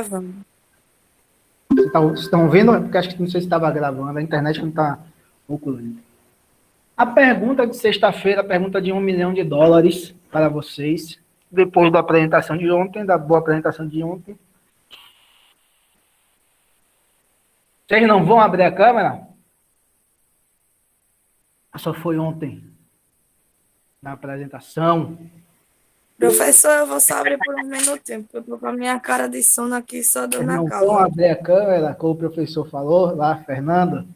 Vamos. Vocês estão ouvindo? Porque acho que não sei se estava gravando, a internet não está ocorrendo. A pergunta de sexta-feira, a pergunta de US$ 1 milhão para vocês, depois da apresentação de ontem, da boa apresentação de ontem. Vocês não vão abrir a câmera? Só foi ontem, na apresentação. Professor, eu vou só abrir por um minutinho, porque eu tô com a minha cara de sono aqui só dando Vocês na não vão causa. abrir a câmera, como o professor falou lá, Fernando?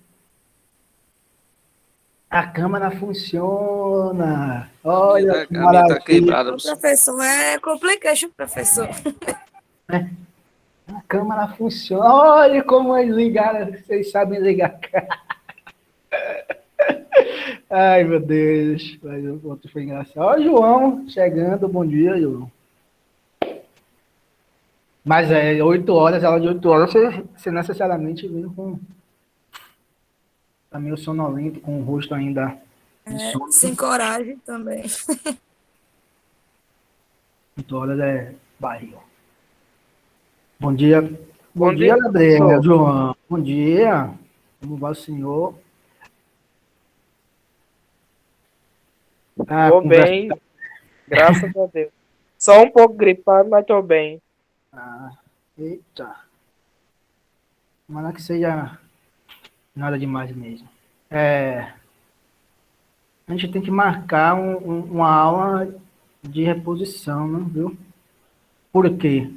A câmera funciona. Olha que A minha tá maravilha. quebrada. Ô, professor, é complicado, professor. A câmera funciona. Olha como eles ligaram. Vocês sabem ligar. Ai, meu Deus. Mas o outro foi engraçado. Ó, João chegando. Bom dia, João. Mas 8 horas, aula de 8 horas, você necessariamente vem com. Tá meio sonolento, com o rosto ainda de sono. Sem coragem também. 8 horas é barriga. Bom dia. Bom Bom dia, dia, Gabriel. professor. João. Bom dia. Como vai o senhor? Tô Conversa. bem, graças a Deus. Só um pouco gripado, mas tô bem. Eita. Mas não que seja nada demais mesmo. A gente tem que marcar uma aula de reposição, né, viu? Por quê?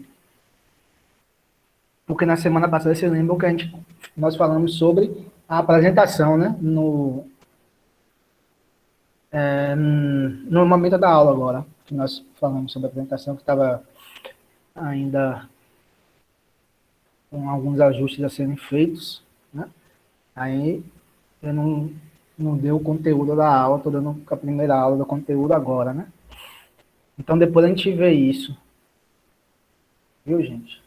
Porque na semana passada, você lembra que nós falamos sobre a apresentação, né? No momento da aula agora, que nós falamos sobre a apresentação, que estava ainda com alguns ajustes a serem feitos, né? Aí eu não dei o conteúdo da aula, estou dando a primeira aula do conteúdo agora, né? Então depois a gente vê isso. Viu, gente?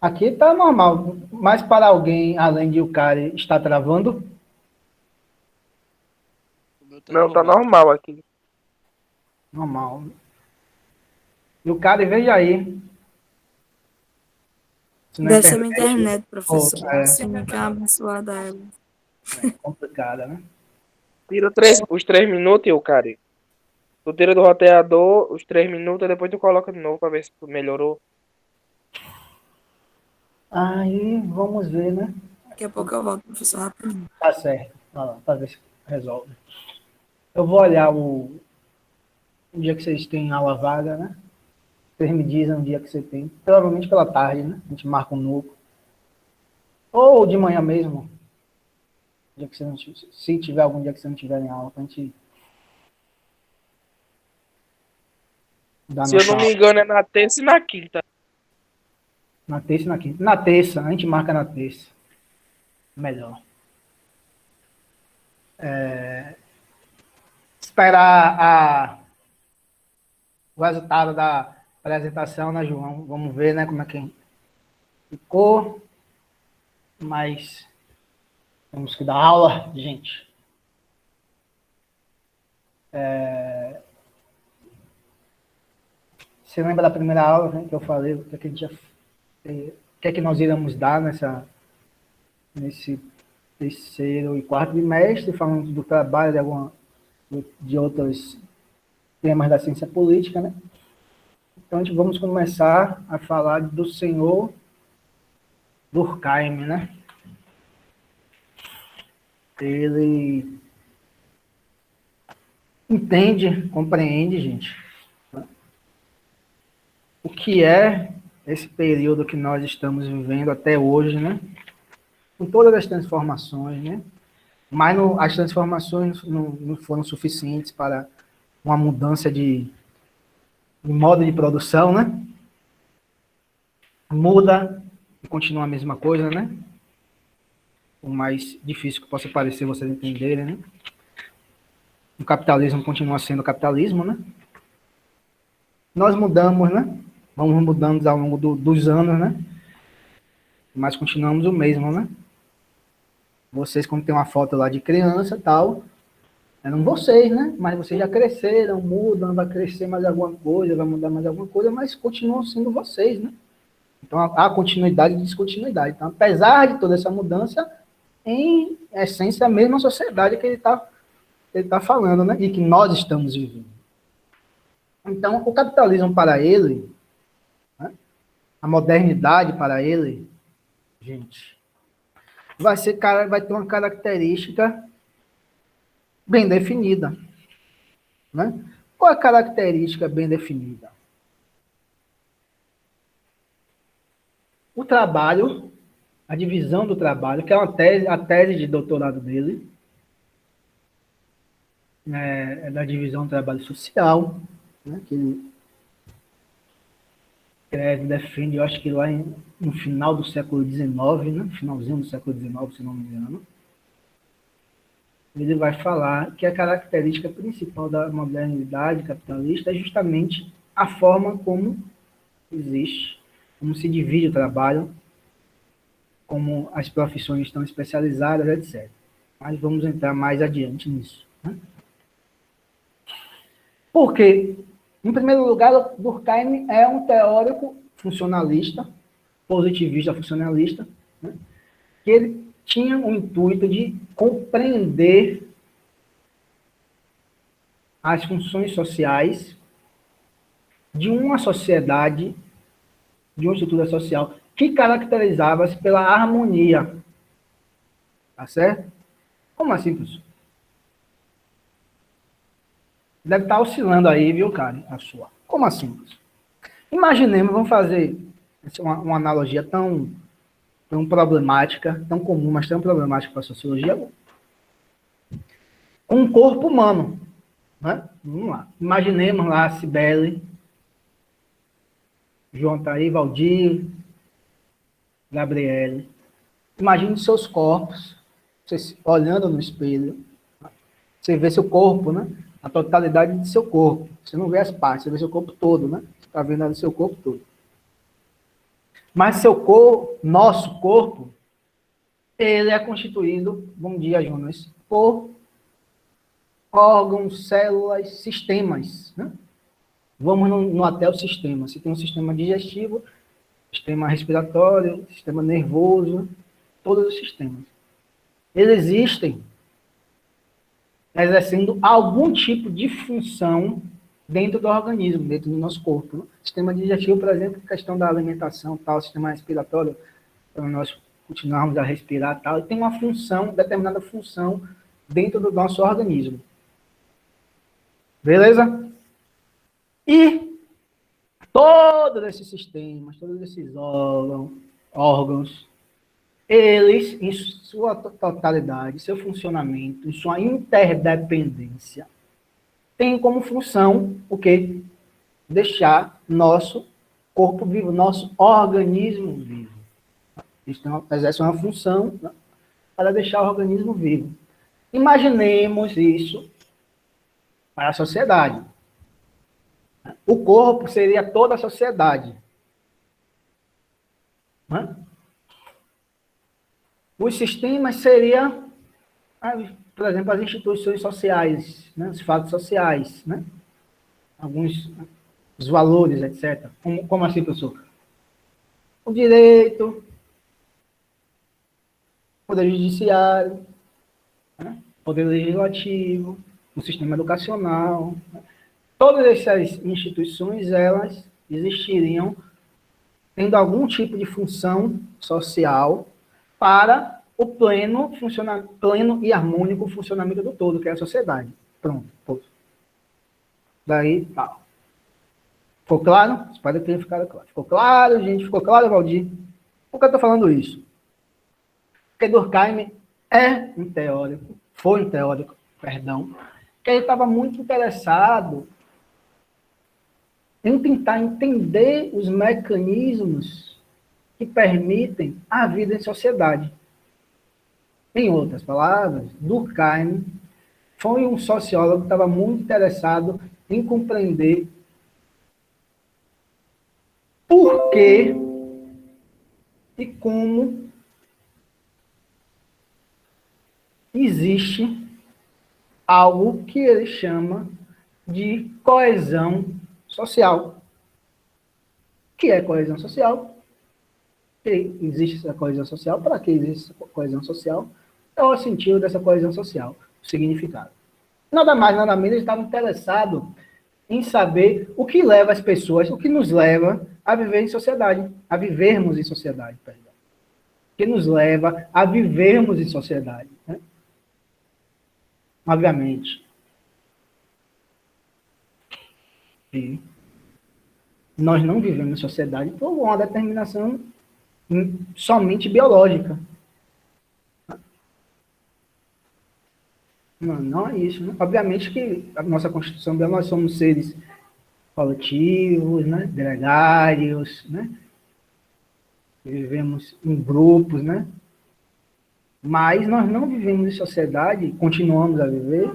Aqui tá normal, mas para alguém, além de o cara, está travando? Não, tá normal aqui. Normal. E o cara, veja aí. Se na Deve ser minha internet, internet, professor. é Sim, que é abençoada ela. complicada, né? Tira os 3 minutos, eu, cara. Tu tira do roteador os 3 minutos e depois tu coloca de novo pra ver se melhorou. Aí, vamos ver, né? Daqui a pouco eu volto, professor, rapidinho. Tá certo. Vai lá, para ver se resolve. Eu vou olhar o dia que vocês têm aula vaga, né? Vocês me dizem o dia que você tem. Provavelmente pela tarde, né? A gente marca um novo. Ou de manhã mesmo. Dia que você não, se tiver algum dia que você não tiver em aula, pra gente dar Se eu nossa não aula. me engano, é na terça e na quinta. Na terça e na quinta. Na terça, a gente marca na terça. Melhor. Esperar o resultado da apresentação, né, João? Vamos ver, né, como é que ficou. Mas temos que dar aula, gente. Você lembra da primeira aula, né, que eu falei, o que, é que, o que é que nós iremos dar nesse terceiro e quarto bimestre, falando do trabalho de outros temas da ciência política, né? Então, vamos começar a falar do senhor Durkheim, né? Ele entende, compreende, gente, o que é esse período que nós estamos vivendo até hoje, né? Com todas as transformações, né? Mas as transformações não foram suficientes para uma mudança de modo de produção, né? Muda e continua a mesma coisa, né? O mais difícil que possa parecer vocês entenderem, né? O capitalismo continua sendo capitalismo, né? Nós mudamos, né? Vamos mudando ao longo dos anos, né? Mas continuamos o mesmo, né? Vocês, quando tem uma foto lá de criança e tal, eram vocês, né? Mas vocês já cresceram, mudam, vai crescer mais alguma coisa, vai mudar mais alguma coisa, mas continuam sendo vocês, né? Então, há continuidade e descontinuidade. Então, apesar de toda essa mudança, em essência, é a mesma sociedade que ele tá falando, né? E que nós estamos vivendo. Então, o capitalismo para ele, né? A modernidade para ele, gente, vai ter uma característica bem definida, né? Qual é a característica bem definida? O trabalho, a divisão do trabalho, que é a tese de doutorado dele, é da divisão do trabalho social, né, que ele defende, eu acho que lá no final do século XIX, né, finalzinho do século XIX, se não me engano, ele vai falar que a característica principal da modernidade capitalista é justamente a forma como existe, como se divide o trabalho, como as profissões estão especializadas, etc. Mas vamos entrar mais adiante nisso. Né? Porque, em primeiro lugar, Durkheim é um teórico funcionalista, positivista funcionalista, né? Que ele tinha o intuito de compreender as funções sociais de uma sociedade, de uma estrutura social, que caracterizava-se pela harmonia. Tá certo? Como assim, professor? Deve estar oscilando aí, viu, Karen? A sua. Como assim, professor? Imaginemos, vamos fazer uma analogia tão problemática, tão comum, mas tão problemática para a sociologia. Um corpo humano. Né? Vamos lá. Imaginemos lá a Cibele, João tá aí, Valdir, Gabriele. Imagine seus corpos, você olhando no espelho, você vê seu corpo, né? A totalidade de seu corpo. Você não vê as partes, você vê seu corpo todo, né? Você está vendo ali seu corpo todo. Mas seu corpo, nosso corpo, ele é constituído, bom dia, Jonas, por órgãos, células, sistemas, né? Vamos até o sistema. Você tem um sistema digestivo, sistema respiratório, sistema nervoso, todos os sistemas. Eles existem exercendo algum tipo de função dentro do organismo, dentro do nosso corpo. Né? Sistema digestivo, por exemplo, questão da alimentação, tal, sistema respiratório, para nós continuarmos a respirar, tal, e tem uma função, determinada função dentro do nosso organismo. Beleza? E todos esses sistemas, todos esses órgãos, eles, em sua totalidade, seu funcionamento, em sua interdependência, têm como função o quê? Deixar nosso corpo vivo, nosso organismo vivo. Eles exercem uma função, né, para deixar o organismo vivo. Imaginemos isso para a sociedade. O corpo seria toda a sociedade. Né? Os sistemas seriam, por exemplo, as instituições sociais, né? Os fatos sociais, né? Alguns os valores, etc. Como assim, professor? O direito, o poder judiciário, né? O poder legislativo, o sistema educacional. Né? Todas essas instituições, elas existiriam tendo algum tipo de função social para o pleno e harmônico funcionamento do todo, que é a sociedade. Pronto. Daí, tá. Ficou claro? Espero que tenha ficado claro. Ficou claro, gente? Ficou claro, Valdir? Por que eu estou falando isso? Porque Durkheim foi um teórico, que ele estava muito interessado em tentar entender os mecanismos que permitem a vida em sociedade. Em outras palavras, Durkheim foi um sociólogo que estava muito interessado em compreender por que e como existe algo que ele chama de coesão social. O que é coesão social? que existe essa coesão social, para que existe essa coesão social, é o sentido dessa coesão social, o significado. Nada mais, nada menos, ele estava interessado em saber o que leva as pessoas, o que nos leva a viver em sociedade, a vivermos em sociedade, perdão. O que nos leva a vivermos em sociedade, né? Obviamente. E nós não vivemos em sociedade por uma determinação somente biológica. Não é isso, né? Obviamente que a nossa Constituição, nós somos seres coletivos, né? Gregários, né? Vivemos em grupos, né? Mas nós não vivemos em sociedade, continuamos a viver,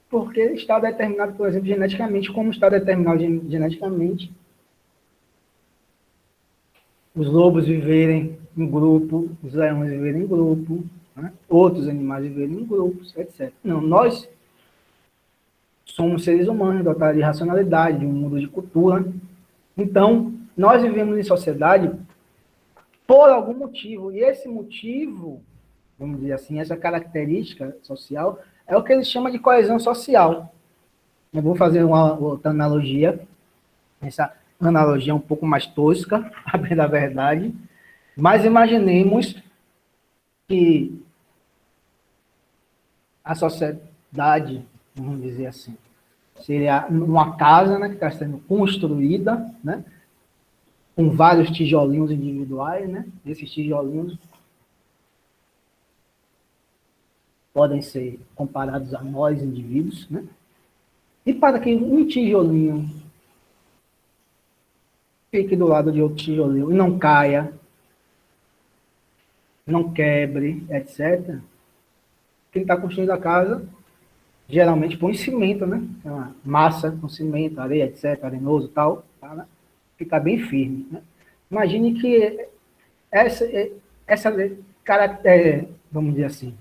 porque está determinado, por exemplo, geneticamente, como está determinado geneticamente os lobos viverem em grupo, os leões viverem em grupo, né? Outros animais viverem em grupos, etc. Não, nós somos seres humanos dotados de racionalidade, de um mundo de cultura. Então, nós vivemos em sociedade por algum motivo. E esse motivo, vamos dizer assim, essa característica social, é o que eles chamam de coesão social. Eu vou fazer uma outra analogia. Essa analogia é um pouco mais tosca, a bem da verdade. Mas imaginemos que a sociedade, vamos dizer assim, seria uma casa, né, que está sendo construída, né, com vários tijolinhos individuais, né? Esses tijolinhos podem ser comparados a nós, indivíduos, né? E para que um tijolinho fique do lado de outro tijolinho e não caia, não quebre, etc., quem está construindo a casa geralmente põe cimento, né? Uma massa com cimento, areia, etc., arenoso e tal, para ficar bem firme, né? Imagine que essa vamos dizer assim,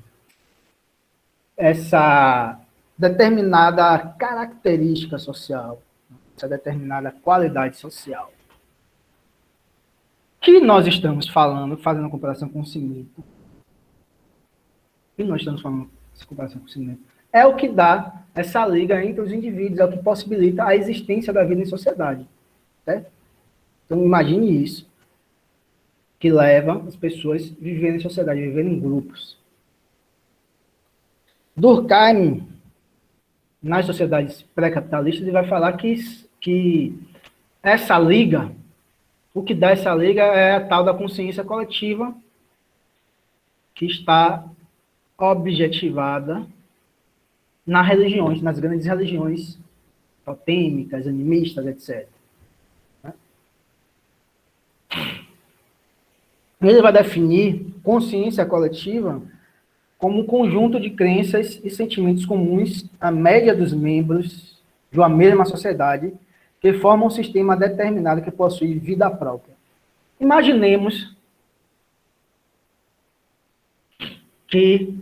essa determinada característica social, essa determinada qualidade social, que nós estamos falando, fazendo a comparação com o cimento, que nós estamos falando essa comparação com o cimento, é o que dá essa liga entre os indivíduos, é o que possibilita a existência da vida em sociedade, certo? Então, imagine isso, que leva as pessoas a viverem em sociedade, a viverem em grupos. Durkheim, nas sociedades pré-capitalistas, ele vai falar que essa liga, o que dá essa liga é a tal da consciência coletiva, que está objetivada nas religiões, nas grandes religiões totêmicas, animistas, etc. Ele vai definir consciência coletiva como um conjunto de crenças e sentimentos comuns à média dos membros de uma mesma sociedade que formam um sistema determinado que possui vida própria. Imaginemos que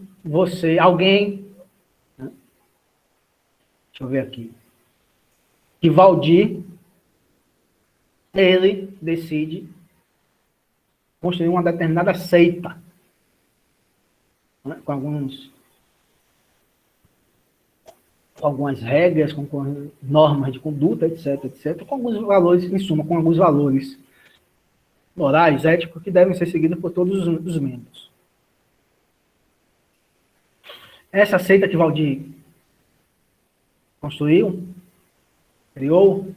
alguém, né? Deixa eu ver aqui, que Valdir, ele decide construir uma determinada seita, né, com algumas regras, com normas de conduta, etc., etc., com alguns valores, em suma, com alguns valores morais, éticos, que devem ser seguidos por todos os membros. Essa seita que Valdir construiu, criou,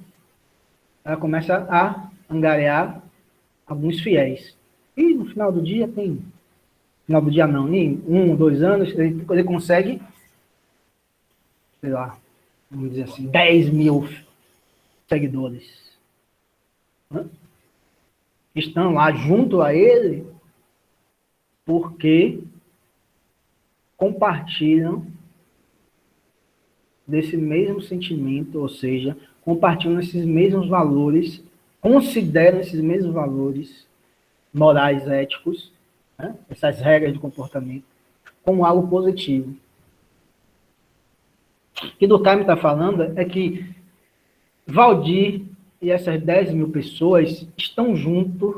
ela começa a angariar alguns fiéis. E no final do dia final do dia não, em 1 ou 2 anos, ele consegue, sei lá, vamos dizer assim, 10 mil seguidores. Né? Estão lá junto a ele porque compartilham desse mesmo sentimento, ou seja, compartilham esses mesmos valores, consideram esses mesmos valores morais, éticos, né? Essas regras de comportamento, como algo positivo. O que Durkheim está falando é que Valdir e essas 10 mil pessoas estão juntos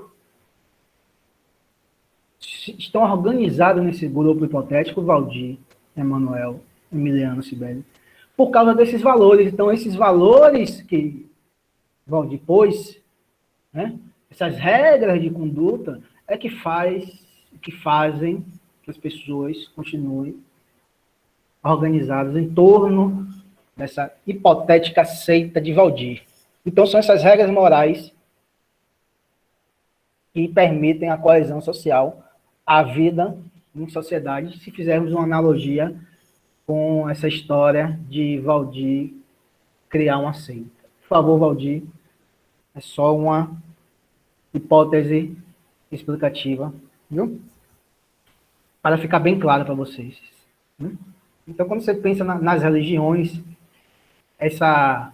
estão organizados nesse grupo hipotético, Valdir, Emanuel, Emiliano, Sibeli, por causa desses valores. Então, esses valores que Valdir pôs, né, essas regras de conduta, é que fazem que as pessoas continuem organizadas em torno dessa hipotética seita de Valdir. Então, são essas regras morais que permitem a coesão social, a vida em sociedade, se fizermos uma analogia com essa história de Valdir criar uma seita. Por favor, Valdir, é só uma hipótese explicativa, viu? Para ficar bem claro para vocês. Né? Então, quando você pensa nas religiões, essa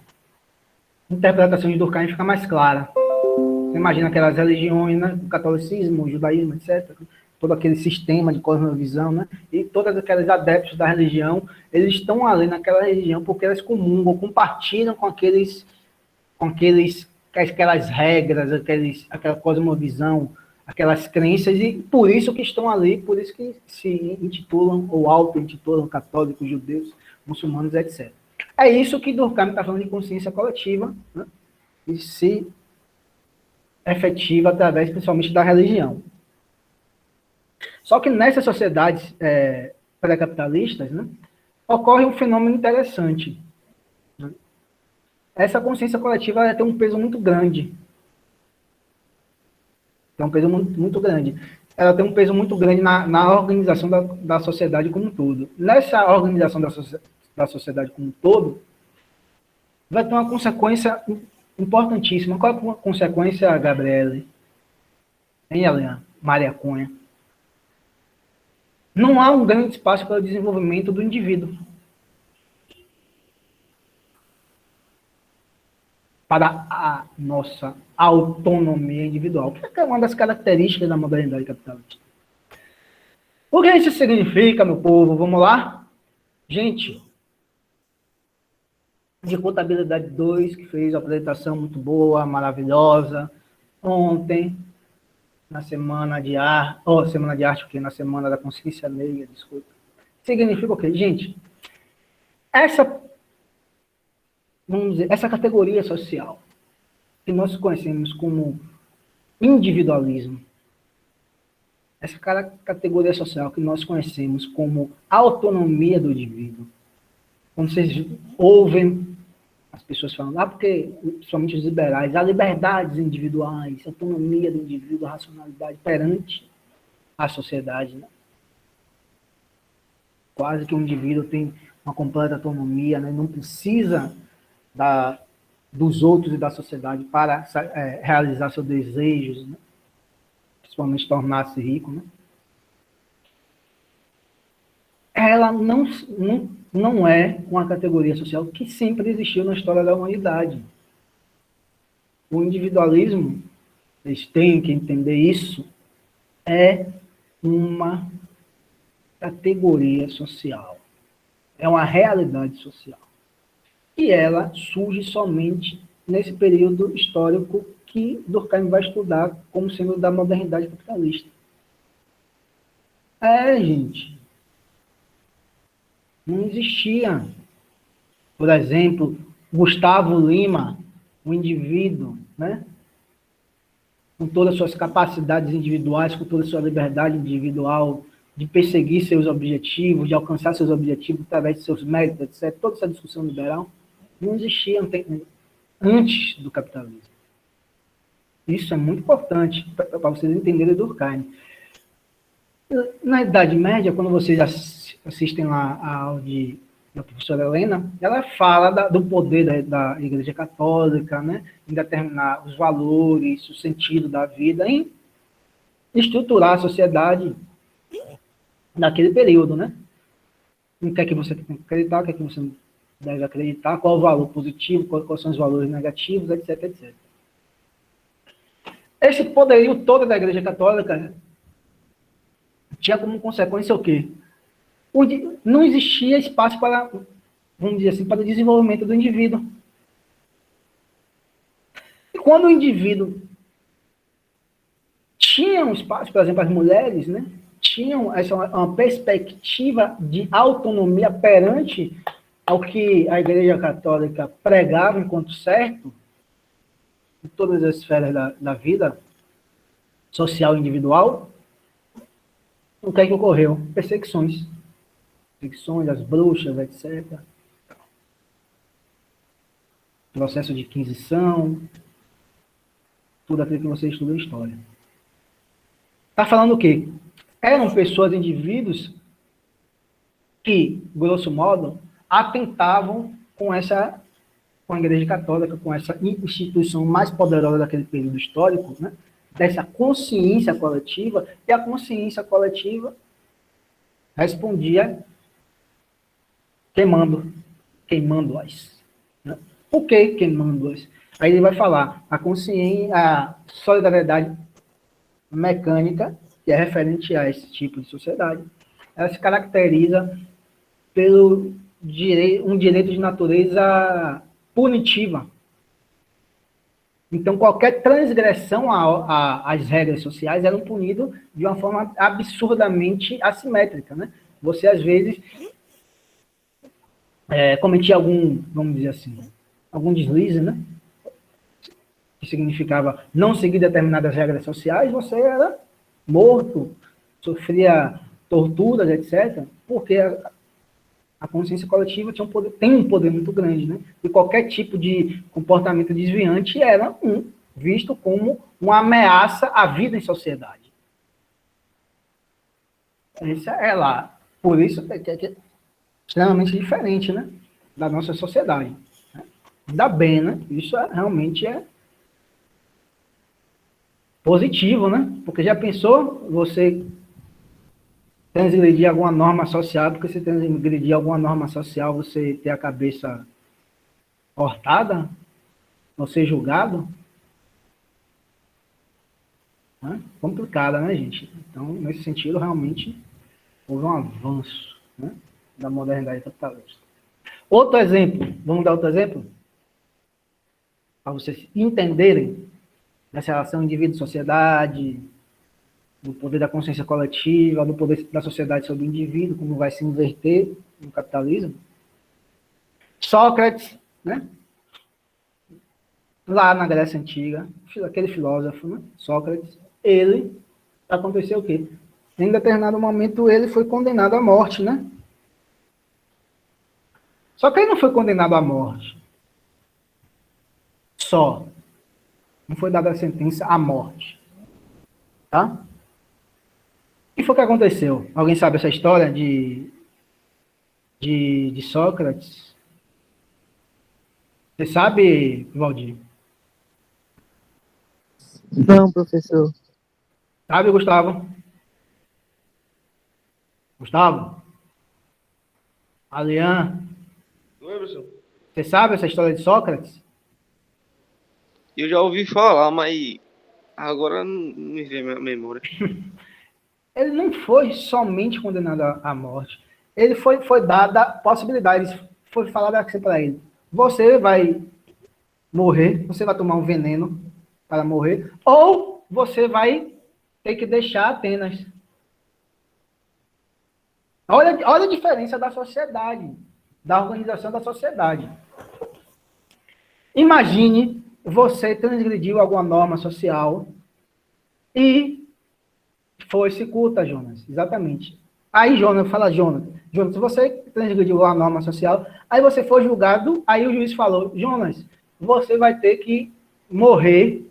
interpretação de Durkheim fica mais clara. Você imagina aquelas religiões, né? O catolicismo, o judaísmo, etc., todo aquele sistema de cosmovisão, né? E todos aqueles adeptos da religião, eles estão ali naquela religião porque eles comungam, compartilham com aquelas regras, aquela cosmovisão, aquelas crenças, e por isso que estão ali, por isso que se intitulam ou auto-intitulam católicos, judeus, muçulmanos, etc. É isso que Durkheim está falando de consciência coletiva, né? E se efetiva através, principalmente, da religião. Só que nessas sociedades pré-capitalistas, né, ocorre um fenômeno interessante. Né? Essa consciência coletiva tem um peso muito grande. Tem um peso muito grande. Ela tem um peso muito grande na organização da sociedade como um todo. Nessa organização da sociedade como um todo, vai ter uma consequência importantíssima. Qual é a consequência, Gabriele? Hein, Helena? Maria Cunha? Não há um grande espaço para o desenvolvimento do indivíduo. Para a nossa autonomia individual, que é uma das características da modernidade capitalista. O que isso significa, meu povo? Vamos lá? Gente, de Contabilidade 2, que fez uma apresentação muito boa, maravilhosa, ontem, na Semana de Arte, porque na Semana da Consciência Negra, desculpa. Significa o quê? Gente, vamos dizer, essa categoria social que nós conhecemos como individualismo, essa categoria social que nós conhecemos como autonomia do indivíduo, quando vocês ouvem as pessoas falando, porque, principalmente os liberais, há liberdades individuais, autonomia do indivíduo, racionalidade perante a sociedade, né? Quase que o indivíduo tem uma completa autonomia, né? Não precisa dos outros e da sociedade para realizar seus desejos, né? Principalmente tornar-se rico, né? Ela não é uma categoria social que sempre existiu na história da humanidade. O individualismo, eles têm que entender isso, é uma categoria social. É uma realidade social. E ela surge somente nesse período histórico que Durkheim vai estudar como sendo da modernidade capitalista. Gente. Não existia. Por exemplo, Gustavo Lima, um indivíduo, né? Com todas as suas capacidades individuais, com toda a sua liberdade individual de perseguir seus objetivos, de alcançar seus objetivos através de seus méritos, etc. Toda essa discussão liberal não existia antes do capitalismo. Isso é muito importante para vocês entenderem Durkheim. Na Idade Média, quando vocês assistem lá a aula da professora Helena, ela fala do poder da Igreja Católica, né, em determinar os valores, o sentido da vida, em estruturar a sociedade naquele período, né? O que é que você tem que acreditar, o que é que você não deve acreditar, qual é o valor positivo, quais são os valores negativos, etc, etc. Esse poderio todo da Igreja Católica tinha como consequência o quê? Não existia espaço para, vamos dizer assim, para o desenvolvimento do indivíduo. E quando o indivíduo tinha um espaço, por exemplo, as mulheres, né, tinham uma perspectiva de autonomia perante ao que a Igreja Católica pregava enquanto certo, em todas as esferas da vida social e individual. O que é que ocorreu? Perseguições. Perseguições, as bruxas, etc. Processo de Inquisição, tudo aquilo que você estuda em história. Está falando o quê? Eram pessoas, indivíduos, que, grosso modo, atentavam com a Igreja Católica, com essa instituição mais poderosa daquele período histórico, né? Dessa consciência coletiva, e a consciência coletiva respondia queimando-as. Né? Por que queimando-as? Aí ele vai falar a consciência, a solidariedade mecânica, que é referente a esse tipo de sociedade, ela se caracteriza pelo um direito de natureza punitiva. Então, qualquer transgressão às regras sociais eram punidas de uma forma absurdamente assimétrica. Né? Você, às vezes, cometia vamos dizer assim, algum deslize, né? Que significava não seguir determinadas regras sociais, você era morto, sofria torturas, etc., porque a consciência coletiva tem um poder muito grande, né? E qualquer tipo de comportamento desviante era visto como uma ameaça à vida em sociedade. Isso é lá. Por isso é extremamente diferente, né? Da nossa sociedade. Né? Ainda bem, né? Isso realmente é positivo, né? Porque já pensou você transgredir alguma norma social, porque se transgredir alguma norma social, você ter a cabeça cortada, ou ser julgado? Né? Complicada, né, gente? Então, nesse sentido, realmente, houve um avanço, né, da modernidade capitalista. Outro exemplo, vamos dar outro exemplo? Para vocês entenderem essa relação indivíduo-sociedade, do poder da consciência coletiva, do poder da sociedade sobre o indivíduo, como vai se inverter no capitalismo. Sócrates, né? Lá na Grécia Antiga, aquele filósofo, né? Sócrates, aconteceu o quê? Em determinado momento, ele foi condenado à morte, né? Só que ele não foi condenado à morte. Só. Não foi dada a sentença à morte. Tá? O que foi que aconteceu? Alguém sabe essa história de Sócrates? Você sabe, Valdir? Não, professor. Sabe, Gustavo? Gustavo? Alian? Oi, professor. Você sabe essa história de Sócrates? Eu já ouvi falar, mas agora não me vem a memória. Ele não foi somente condenado à morte. Ele foi dada possibilidades. Foi falado assim para ele: você vai morrer, você vai tomar um veneno para morrer, ou você vai ter que deixar Atenas. Olha a diferença da sociedade, da organização da sociedade. Imagine você transgrediu alguma norma social e foi-se culta, Jonas. Exatamente. Aí Jonas fala, Jonas, se você transgrediu a norma social, aí você foi julgado, aí o juiz falou, Jonas, você vai ter que morrer,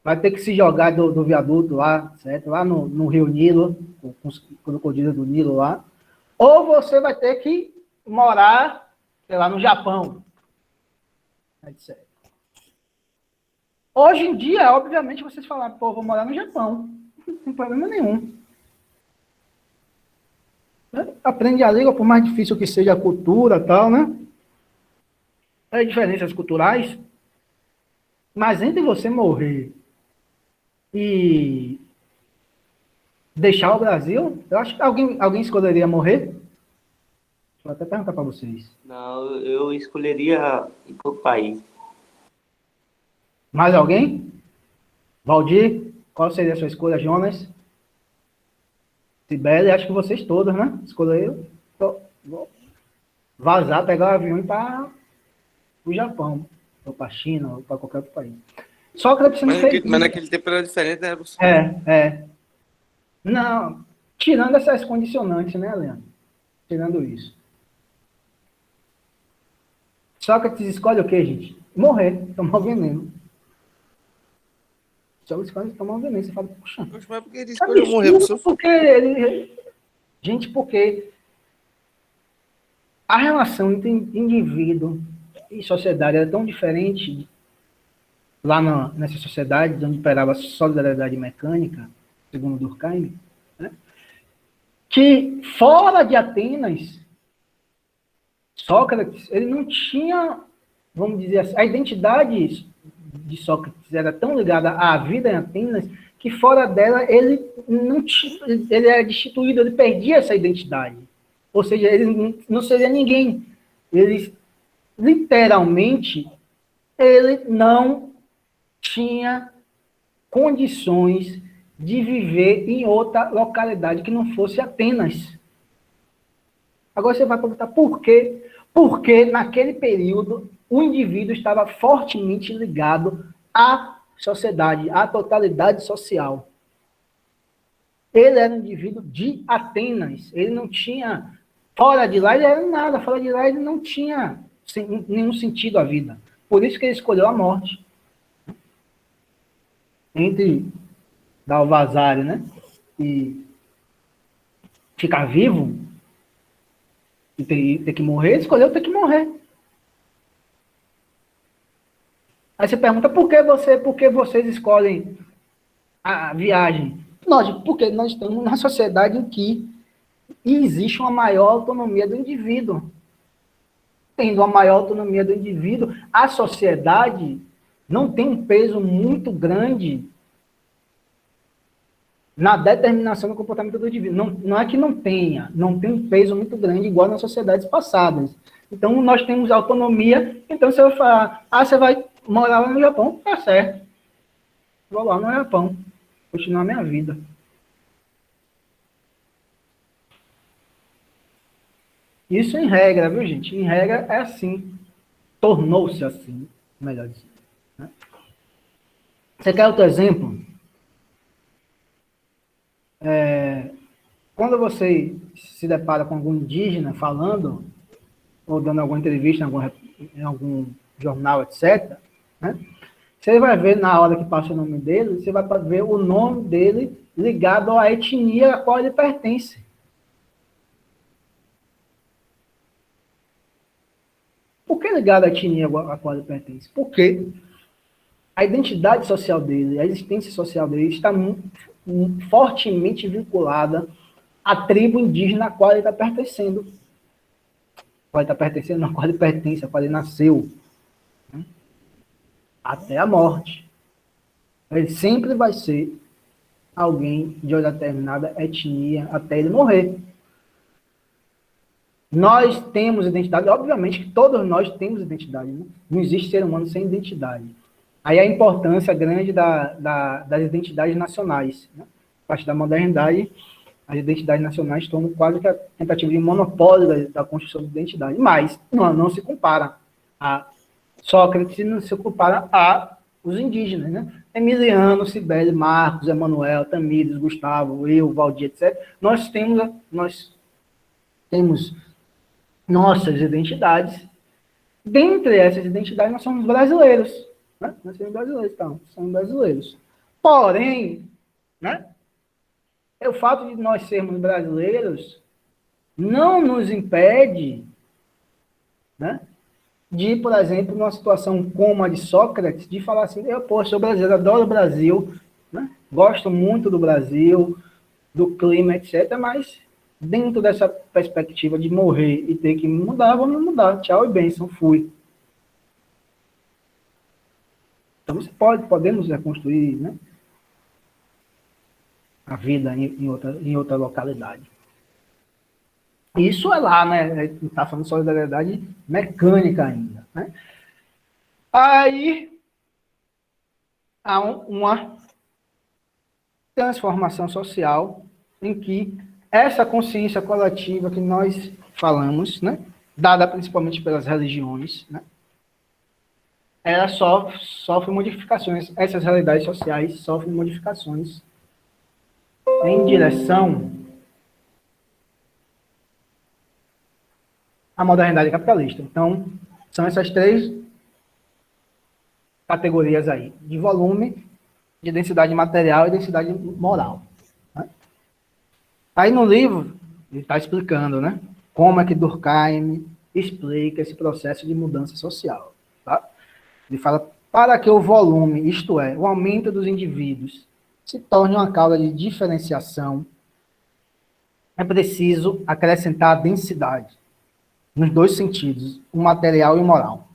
vai ter que se jogar do viaduto lá, certo? Lá no Rio Nilo, com os crocodilos do Nilo lá, ou você vai ter que morar, sei lá, no Japão, etc. Hoje em dia, obviamente, vocês falaram, pô, vou morar no Japão, não tem problema nenhum. Aprende a língua, por mais difícil que seja a cultura e tal, né? As diferenças culturais, mas entre você morrer e deixar o Brasil, eu acho que alguém escolheria morrer? Vou até perguntar para vocês. Não, eu escolheria ir para o país. Mais alguém? Valdir, qual seria a sua escolha, Jonas? Sibeli, acho que vocês todos, né? Escolheram. Vou vazar, pegar o avião e ir para o Japão, ou para a China, ou para qualquer outro país. Sócrates não fez Mas isso. naquele tempo era diferente, né, professor? É. Não, tirando essas condicionantes, né, Leandro? Tirando isso. Sócrates escolhe o quê, gente? Morrer, tomar o veneno. Sócrates escolhe tomar o veneno. Você fala, puxa, Mas por que ele é escolheu morrer, absurdo, professor? porque ele... Gente, porque a relação entre indivíduo e sociedade era tão diferente lá nessa sociedade, onde imperava a solidariedade mecânica, segundo Durkheim, né? Que fora de Atenas, Sócrates, ele não tinha, vamos dizer assim, a identidade de Sócrates era tão ligada à vida em Atenas que fora dela ele não tinha, ele era destituído, ele perdia essa identidade. Ou seja, ele não seria ninguém. Ele literalmente ele não tinha condições de viver em outra localidade que não fosse Atenas. Agora você vai perguntar por quê? Porque naquele período o indivíduo estava fortemente ligado à sociedade, à totalidade social. Ele era um indivíduo de Atenas. Ele não tinha, fora de lá ele era nada, fora de lá ele não tinha nenhum sentido à vida. Por isso que ele escolheu a morte. Entre dar o vazário, né? E ficar vivo, e ter que morrer, ele escolheu ter que morrer. Aí você pergunta, por que vocês escolhem a viagem? Lógico, porque nós estamos numa sociedade em que existe uma maior autonomia do indivíduo. Tendo uma maior autonomia do indivíduo, a sociedade não tem um peso muito grande na determinação do comportamento do indivíduo. Não é que não tem um peso muito grande igual nas sociedades passadas. Então, nós temos autonomia, então você vai falar, você vai morar lá no Japão? Tá certo. Vou lá no Japão, continuar minha vida. Isso em regra, viu, gente? Em regra é assim. Tornou-se assim, melhor dizendo. Né? Você quer outro exemplo? Quando você se depara com algum indígena falando, ou dando alguma entrevista em algum jornal, etc., né? Você vai ver, na hora que passa o nome dele, você vai ver o nome dele ligado à etnia a qual ele pertence. Por que ligado à etnia a qual ele pertence? Porque a identidade social dele, a existência social dele está fortemente vinculada à tribo indígena a qual ele está pertencendo. A qual ele está pertencendo, a qual ele pertence, a qual ele nasceu. Né? Até a morte. Ele sempre vai ser alguém de uma determinada etnia até ele morrer. Nós temos identidade, obviamente que todos nós temos identidade, né? Não existe ser humano sem identidade. Aí a importância grande das identidades nacionais. Né? A partir da modernidade, as identidades nacionais tornam quase que a tentativa de monopólio da construção de identidade. Mas não se compara a Sócrates, não se compara a os indígenas, né? Emiliano, Cibele, Marcos, Emanuel, Tamires, Gustavo, eu, Valdir, etc. Nós temos nossas identidades. Dentre essas identidades, nós somos brasileiros. Né? Nós somos brasileiros, então. Somos brasileiros. Porém, né, o fato de nós sermos brasileiros não nos impede, né, de, por exemplo, numa situação como a de Sócrates, de falar assim, sou brasileiro, adoro o Brasil, né, gosto muito do Brasil, do clima, etc., mas dentro dessa perspectiva de morrer e ter que me mudar, vou me mudar. Tchau e bênção, fui. Então, podemos reconstruir, né, a vida em outra localidade. Isso é lá, né? A gente está falando de solidariedade mecânica ainda. Né? Aí há uma transformação social em que essa consciência coletiva que nós falamos, né, dada principalmente pelas religiões, né, ela sofre modificações, essas realidades sociais sofrem modificações em direção à modernidade capitalista. Então, são essas três categorias aí, de volume, de densidade material e densidade moral. Né? Aí no livro, ele está explicando, né, como é que Durkheim explica esse processo de mudança social. Tá? Ele fala, para que o volume, isto é, o aumento dos indivíduos, se torne uma causa de diferenciação, é preciso acrescentar a densidade, nos dois sentidos, o material e o moral.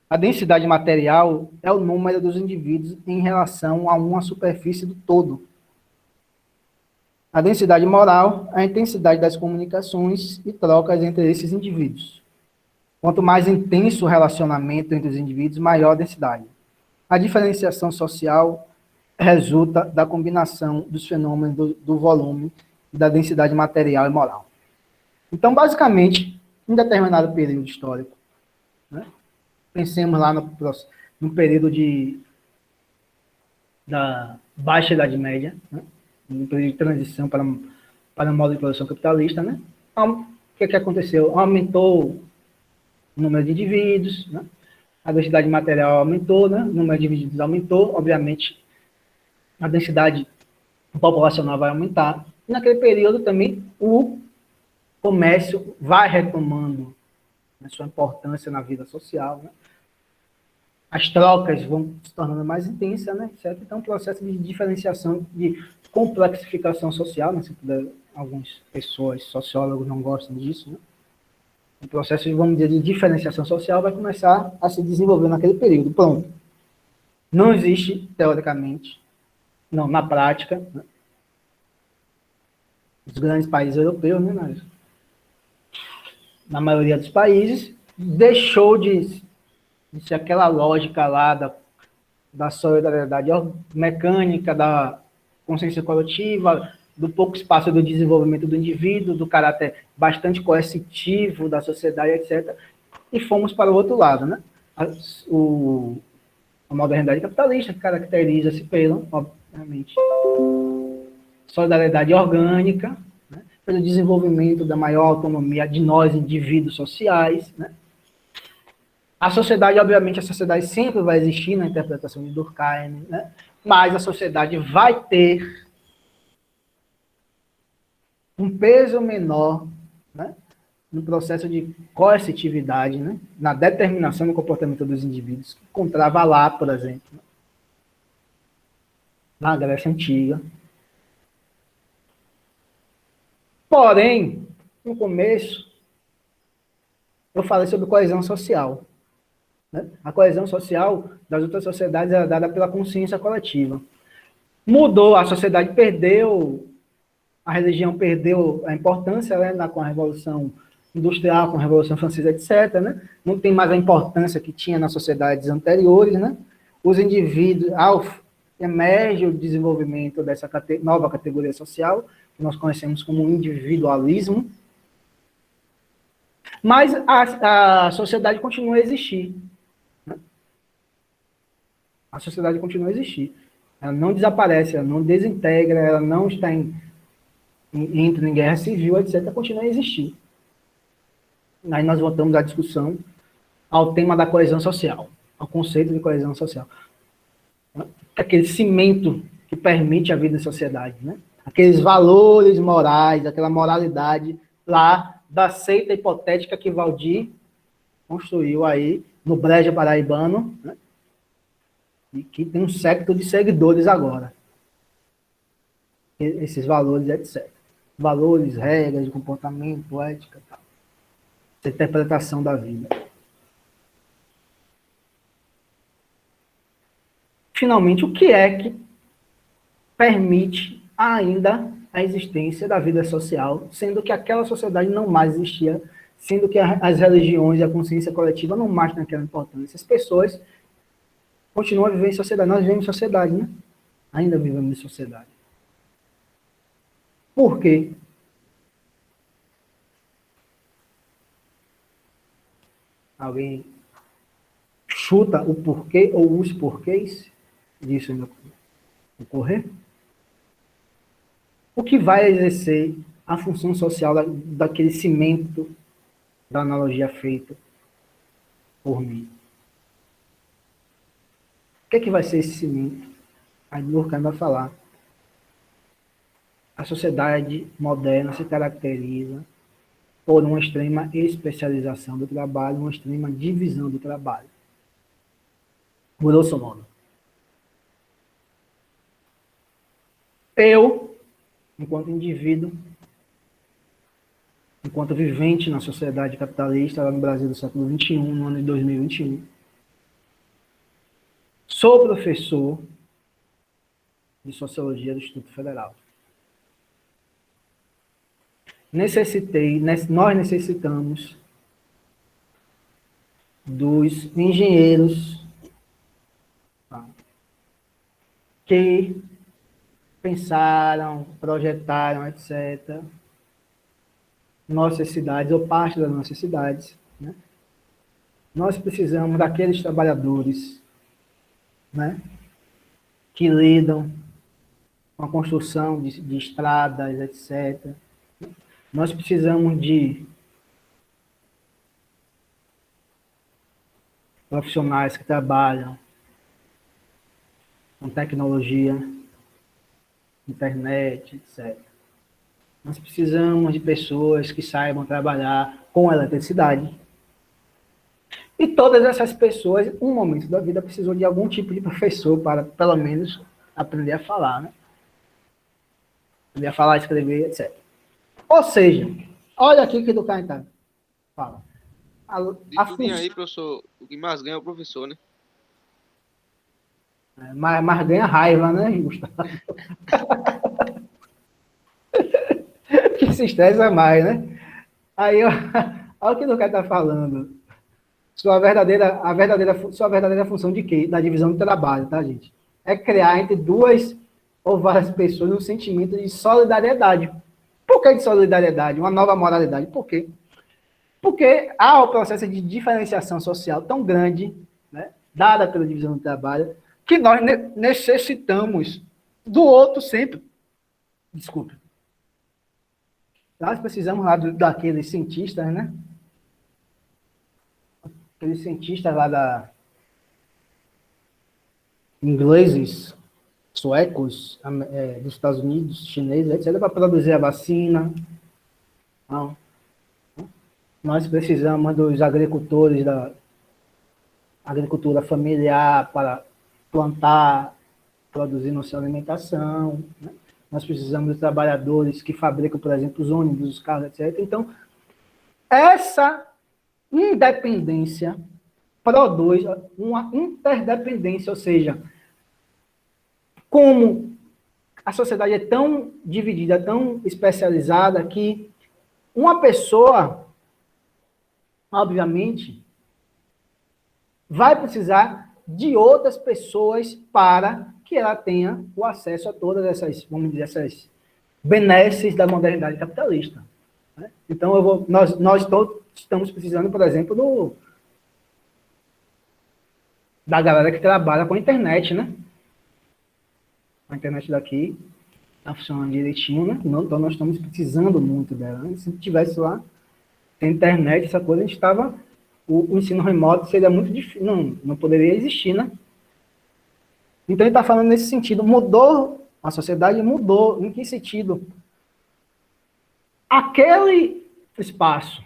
A densidade material é o número dos indivíduos em relação a uma superfície do todo. A densidade moral é a intensidade das comunicações e trocas entre esses indivíduos. Quanto mais intenso o relacionamento entre os indivíduos, maior a densidade. A diferenciação social resulta da combinação dos fenômenos do volume e da densidade material e moral. Então, basicamente, em determinado período histórico, né, pensemos lá no período da Baixa Idade Média, né, no período de transição para o modo de produção capitalista, né, o que aconteceu? Aumentou o número de indivíduos, né, a densidade material aumentou, né, o número de indivíduos aumentou, obviamente, a densidade populacional vai aumentar. E naquele período também o comércio vai retomando a sua importância na vida social, né? As trocas vão se tornando mais intensas, né? Certo? Então, um processo de diferenciação, de complexificação social, né? Algumas pessoas, sociólogos, não gostam disso, né? O processo, vamos dizer, de diferenciação social vai começar a se desenvolver naquele período. Pronto. Não existe, teoricamente, não, na prática, né? Os grandes países europeus, né? Na maioria dos países, deixou de ser aquela lógica lá da solidariedade mecânica, da consciência coletiva, do pouco espaço do desenvolvimento do indivíduo, do caráter bastante coercitivo da sociedade, etc. E fomos para o outro lado, né? A modernidade capitalista caracteriza-se pela, obviamente, solidariedade orgânica, né? Pelo desenvolvimento da maior autonomia de nós, indivíduos sociais, né? A sociedade, obviamente, a sociedade sempre vai existir na interpretação de Durkheim, né? Mas a sociedade vai ter um peso menor, né, no processo de coercitividade, né, na determinação do comportamento dos indivíduos, que encontrava lá, por exemplo, né, na Grécia Antiga. Porém, no começo, eu falei sobre coesão social. Né? A coesão social das outras sociedades era dada pela consciência coletiva. Mudou, a sociedade perdeu, a religião perdeu a importância, né, com a Revolução Industrial, com a Revolução Francesa, etc. Né? Não tem mais a importância que tinha nas sociedades anteriores. Né? Os indivíduos, emerge o desenvolvimento dessa nova categoria social, que nós conhecemos como individualismo, mas a sociedade continua a existir. Né? A sociedade continua a existir. Ela não desaparece, ela não desintegra, ela não está entra em guerra civil, etc., continua a existir. Aí nós voltamos à discussão ao tema da coesão social, ao conceito de coesão social. Aquele cimento que permite a vida em sociedade, né? Aqueles valores morais, aquela moralidade lá da seita hipotética que Valdir construiu aí no Brejo Paraibano, né? E que tem um século de seguidores agora. Esses valores, etc. Valores, regras de comportamento, ética, tal. Essa interpretação da vida. Finalmente, o que é que permite ainda a existência da vida social, sendo que aquela sociedade não mais existia, sendo que as religiões e a consciência coletiva não mais têm aquela importância. As pessoas continuam a viver em sociedade. Nós vivemos em sociedade, né? Ainda vivemos em sociedade. Por quê? Alguém chuta o porquê ou os porquês disso ainda ocorrer? O que vai exercer a função social daquele cimento da analogia feita por mim? O que é que vai ser esse cimento? Aí Durkheim vai falar. A sociedade moderna se caracteriza por uma extrema especialização do trabalho, uma extrema divisão do trabalho. Grosso modo. Eu, enquanto indivíduo, enquanto vivente na sociedade capitalista, lá no Brasil do século XXI, no ano de 2021, sou professor de Sociologia do Instituto Federal. Nós necessitamos dos engenheiros que pensaram, projetaram, etc., nossas cidades, ou parte das nossas cidades. Né? Nós precisamos daqueles trabalhadores, né, que lidam com a construção de estradas, etc. Nós precisamos de profissionais que trabalham com tecnologia, internet, etc. Nós precisamos de pessoas que saibam trabalhar com eletricidade. E todas essas pessoas, em um momento da vida, precisam de algum tipo de professor para, pelo menos, aprender a falar, né? Aprender a falar, escrever, etc. Ou seja, olha aqui que do cara fala. Aí, professor, o que mais ganha é o professor, né? Mas ganha raiva, né, Gustavo? Que se estressa mais, né? Aí, olha o que o cara está falando. Sua verdadeira função de quê? Da divisão do trabalho, tá, gente? É criar entre duas ou várias pessoas um sentimento de solidariedade. Por que de solidariedade? Uma nova moralidade. Por quê? Porque há o processo de diferenciação social tão grande, né, dada pela divisão do trabalho, que nós necessitamos do outro sempre. Desculpe. Nós precisamos lá daqueles cientistas, né? Aqueles cientistas lá ingleses, suecos, dos Estados Unidos, chineses, etc., para produzir a vacina. Não. Nós precisamos dos agricultores da agricultura familiar para plantar, produzir nossa alimentação. Né? Nós precisamos dos trabalhadores que fabricam, por exemplo, os ônibus, os carros, etc. Então, essa independência produz uma interdependência, ou seja, como a sociedade é tão dividida, tão especializada, que uma pessoa, obviamente, vai precisar de outras pessoas para que ela tenha o acesso a todas essas, vamos dizer, essas benesses da modernidade capitalista. Né? Então, nós todos estamos precisando, por exemplo, da galera que trabalha com a internet, né? A internet daqui está funcionando direitinho, né? Então, nós estamos precisando muito dela. Né? Se tivesse lá, tem internet, essa coisa, a gente estava... O ensino remoto seria muito difícil, não poderia existir, né? Então, ele está falando nesse sentido. Mudou, a sociedade mudou. Em que sentido? Aquele espaço,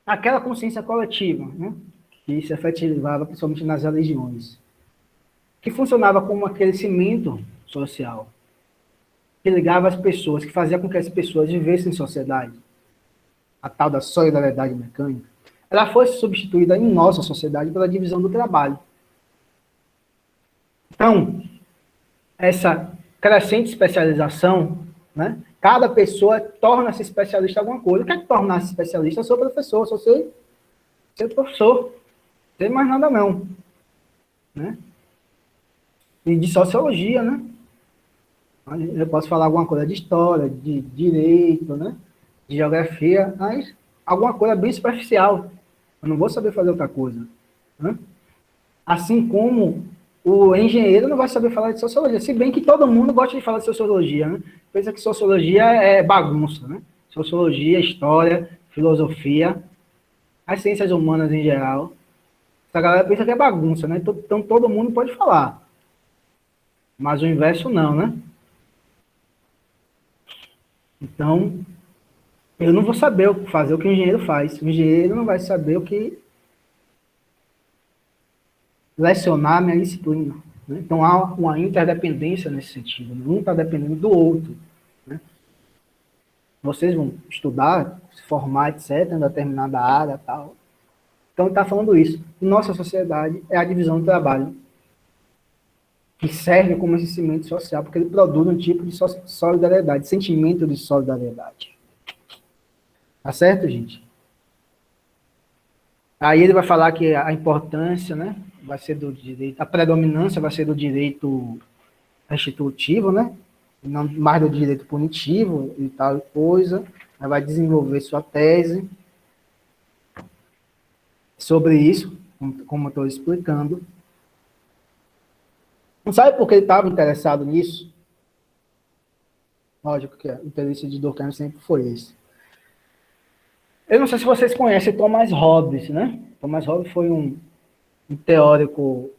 aquela consciência coletiva, né? Que se efetivava principalmente nas religiões, que funcionava como aquele cimento social, que ligava as pessoas, que fazia com que as pessoas vivessem em sociedade, a tal da solidariedade mecânica, ela fosse substituída em nossa sociedade pela divisão do trabalho. Então, essa crescente especialização, né? Cada pessoa torna-se especialista em alguma coisa. O que é que tornar-se especialista? Eu sou professor, sou seu professor. Não tem mais nada não. Né? E de sociologia, né? Eu posso falar alguma coisa de história, de direito, né? De geografia, mas alguma coisa bem superficial. Eu não vou saber fazer outra coisa. Né? Assim como o engenheiro não vai saber falar de sociologia, se bem que todo mundo gosta de falar de sociologia, né? Pensa que sociologia é bagunça, né? Sociologia, história, filosofia, as ciências humanas em geral. Essa galera pensa que é bagunça, né? Então todo mundo pode falar. Mas o inverso não, né? Então, eu não vou saber fazer o que o engenheiro faz. O engenheiro não vai saber o que lecionar a minha disciplina. Né? Então, há uma interdependência nesse sentido. Um está dependendo do outro. Né? Vocês vão estudar, se formar, etc., em determinada área tal. Então, ele está falando isso. Nossa sociedade é a divisão do trabalho, que serve como esse cimento social, porque ele produz um tipo de solidariedade, sentimento de solidariedade. Tá certo, gente? Aí ele vai falar que a importância, né, vai ser do direito, a predominância vai ser do direito restitutivo, né, não mais do direito punitivo e tal coisa. Aí vai desenvolver sua tese sobre isso, como eu estou explicando. Não sabe por que ele estava interessado nisso? Lógico que o interesse de Durkheim sempre foi esse. Eu não sei se vocês conhecem Thomas Hobbes, né? Thomas Hobbes foi um teórico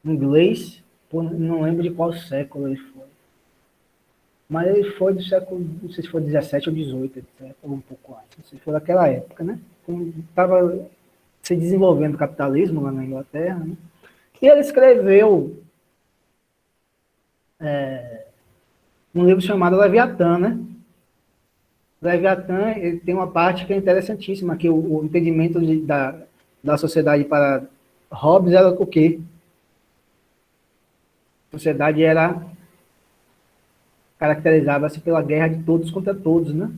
inglês, não lembro de qual século ele foi. Mas ele foi do século, não sei se foi 17 ou 18, etc., ou um pouco antes. Não sei se foi daquela época, né? Estava se desenvolvendo o capitalismo lá na Inglaterra, né? E ele escreveu um livro chamado Leviatã, né? Leviatã, ele tem uma parte que é interessantíssima, que o entendimento da sociedade para Hobbes era o quê? A sociedade caracterizava-se pela guerra de todos contra todos, né?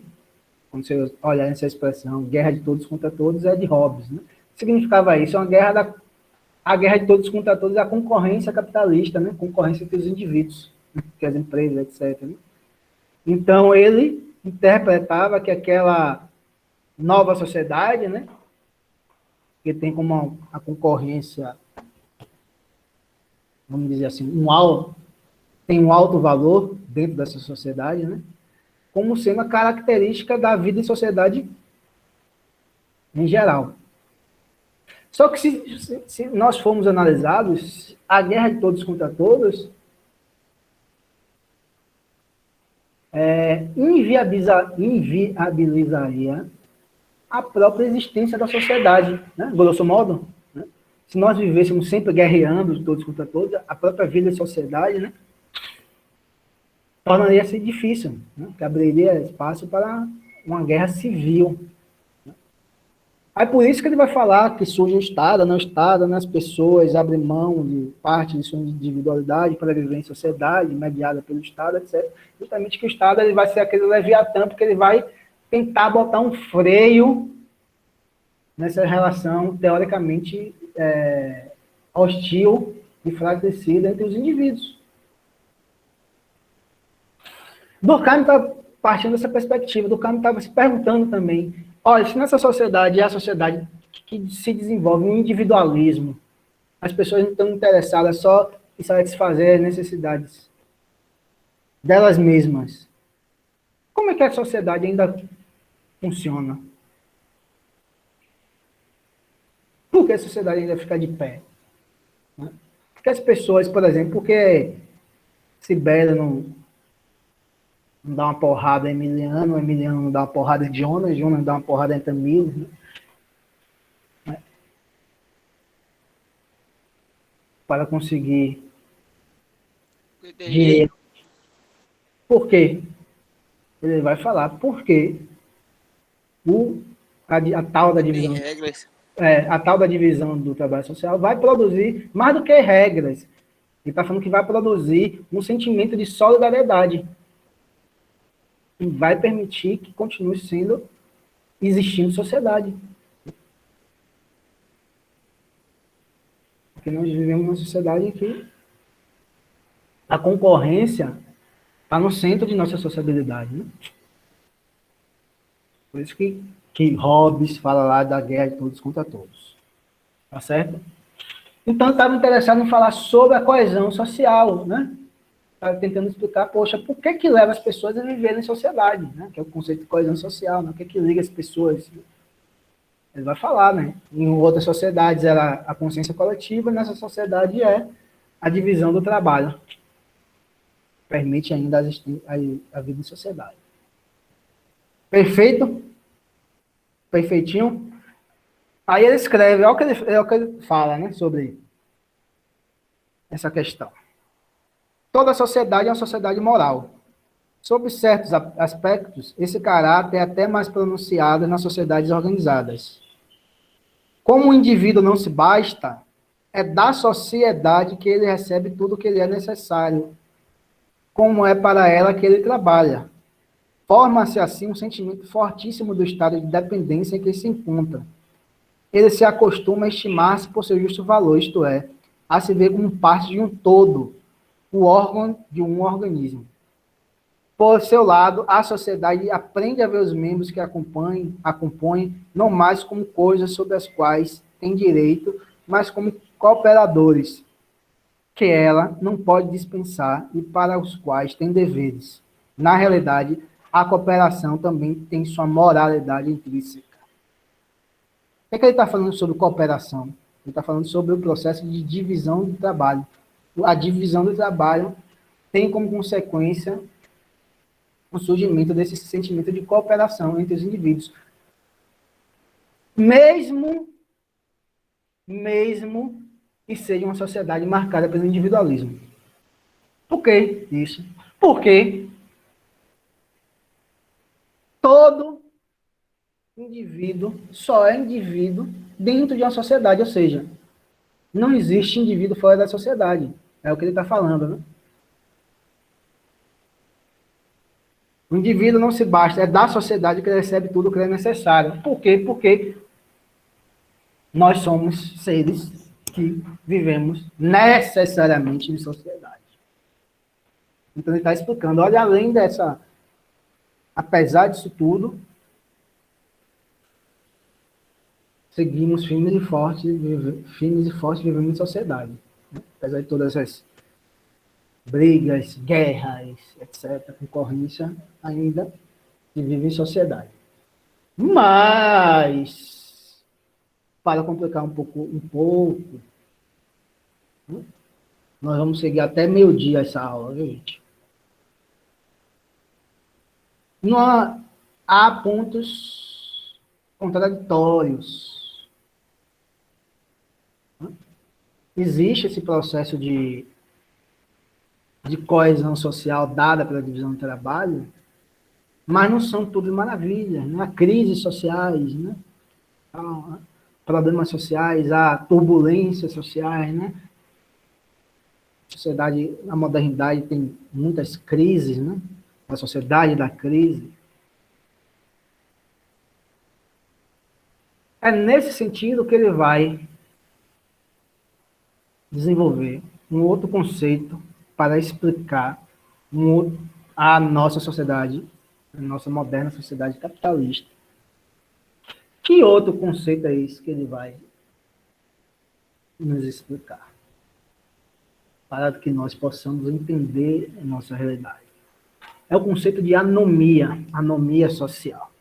Quando você olhar essa expressão, guerra de todos contra todos, é de Hobbes, né? Significava isso, a guerra de todos contra todos é a concorrência capitalista, né? Concorrência entre os indivíduos, entre as empresas, etc. Né? Então, ele interpretava que aquela nova sociedade, né, que tem como a concorrência, vamos dizer assim, tem um alto valor dentro dessa sociedade, né, como sendo a característica da vida em sociedade em geral. Só que se nós formos analisados, a guerra de todos contra todos inviabilizaria a própria existência da sociedade, né? Grosso modo, né? Se nós vivêssemos sempre guerreando de todos contra todos, a própria vida em sociedade, né, tornaria-se difícil, né? Que abriria espaço para uma guerra civil. Né? Aí por isso que ele vai falar que surge o Estado, não o Estado, né? As pessoas abrem mão de parte de sua individualidade para viver em sociedade, mediada pelo Estado, etc. Justamente que o Estado ele vai ser aquele Leviatã, porque ele vai tentar botar um freio nessa relação, teoricamente, hostil e enfraquecida entre os indivíduos. Durkheim está partindo dessa perspectiva. Durkheim estava se perguntando também, olha, se nessa sociedade é a sociedade que se desenvolve um individualismo, as pessoas não estão interessadas só em satisfazer as necessidades delas mesmas, como é que a sociedade ainda funciona? Por que a sociedade ainda fica de pé? Né? Porque as pessoas, por exemplo, porque Sibéria não dá uma porrada em Emiliano, Emiliano não dá uma porrada em Jonas, Jonas dá uma porrada em Tamires, né? Para conseguir dinheiro. Por quê? Ele vai falar porque a tal da divisão, a tal da divisão do trabalho social vai produzir mais do que regras. Ele está falando que vai produzir um sentimento de solidariedade e vai permitir que continue existindo sociedade. Porque nós vivemos numa sociedade em que a concorrência está no centro de nossa sociabilidade, né? Por isso que que Hobbes fala lá da guerra de todos contra todos. Tá certo? Então, eu estava interessado em falar sobre a coesão social, né? Estava tentando explicar, poxa, por que que leva as pessoas a viverem em sociedade, né? Que é o conceito de coesão social, né? O que que liga as pessoas? Ele vai falar, né? Em outras sociedades era a consciência coletiva, nessa sociedade é a divisão do trabalho. Permite ainda a vida em sociedade. Perfeito? Perfeitinho? Aí ele escreve, olha o que ele fala, né, sobre essa questão. Toda sociedade é uma sociedade moral. Sob certos aspectos, esse caráter é até mais pronunciado nas sociedades organizadas. Como o indivíduo não se basta, é da sociedade que ele recebe tudo o que lhe é necessário, como é para ela que ele trabalha. Forma-se assim um sentimento fortíssimo do estado de dependência em que se encontra. Ele se acostuma a estimar-se por seu justo valor, isto é, a se ver como parte de um todo, o órgão de um organismo. Por seu lado, a sociedade aprende a ver os membros que a compõem não mais como coisas sobre as quais tem direito, mas como cooperadores, que ela não pode dispensar e para os quais tem deveres. Na realidade, a cooperação também tem sua moralidade intrínseca. O que ele está falando sobre cooperação? Ele está falando sobre o processo de divisão do trabalho. A divisão do trabalho tem como consequência o surgimento desse sentimento de cooperação entre os indivíduos. Mesmo que seja uma sociedade marcada pelo individualismo. Por que isso? Porque todo indivíduo só é indivíduo dentro de uma sociedade, ou seja, não existe indivíduo fora da sociedade. É o que ele está falando, né? O indivíduo não se basta, é da sociedade que ele recebe tudo o que é necessário. Por quê? Porque nós somos seres que vivemos necessariamente em sociedade. Então ele está explicando, olha, além dessa, apesar disso tudo, seguimos firmes e fortes vivendo em sociedade. Apesar de todas as brigas, guerras, etc., concorrência, ainda se vive em sociedade. Mas, para complicar um pouco, nós vamos seguir até meio-dia essa aula, viu, gente? Não há pontos contraditórios. Existe esse processo de coesão social dada pela divisão do trabalho, mas não são tudo maravilhas, né? Há crises sociais, né? Há problemas sociais, há turbulências sociais, né? A sociedade, a modernidade tem muitas crises, né? A sociedade da crise. É nesse sentido que ele vai desenvolver um outro conceito para explicar a nossa sociedade, a nossa moderna sociedade capitalista. Que outro conceito é esse que ele vai nos explicar? Para que nós possamos entender a nossa realidade. É o conceito de anomia social.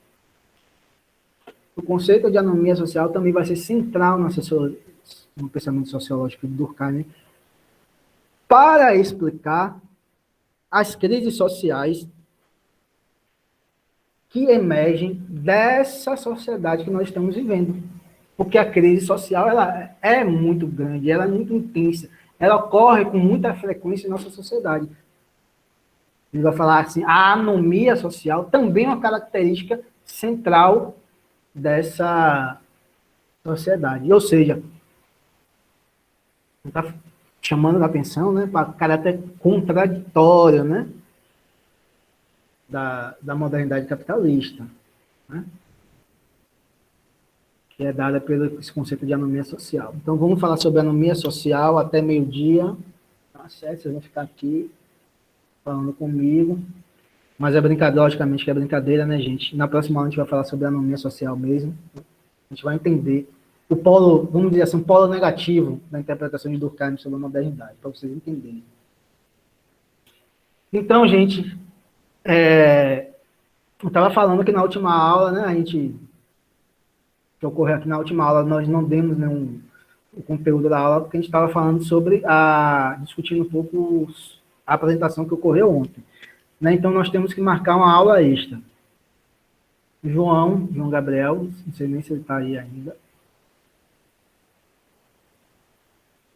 O conceito de anomia social também vai ser central no pensamento sociológico de Durkheim, para explicar as crises sociais que emergem dessa sociedade que nós estamos vivendo. Porque a crise social ela é muito grande, ela é muito intensa, ela ocorre com muita frequência em nossa sociedade. Ele vai falar assim, a anomia social também é uma característica central dessa sociedade. Ou seja, está chamando a atenção, né, para o caráter contraditório, né, da modernidade capitalista, né, que é dada pelo esse conceito de anomia social. Então, vamos falar sobre anomia social até meio-dia. Tá certo? Vocês vão ficar aqui falando comigo. Mas é brincadeira, logicamente que é brincadeira, né, gente? Na próxima aula a gente vai falar sobre anomia social mesmo. A gente vai entender o polo, vamos dizer assim, o polo negativo da interpretação de Durkheim sobre a modernidade, para vocês entenderem. Então, gente, eu estava falando que na última aula, né, que ocorreu aqui na última aula, nós não demos nenhum o conteúdo da aula, porque a gente estava falando sobre discutindo um pouco a apresentação que ocorreu ontem. Né? Então, nós temos que marcar uma aula extra. João Gabriel, não sei nem se ele está aí ainda.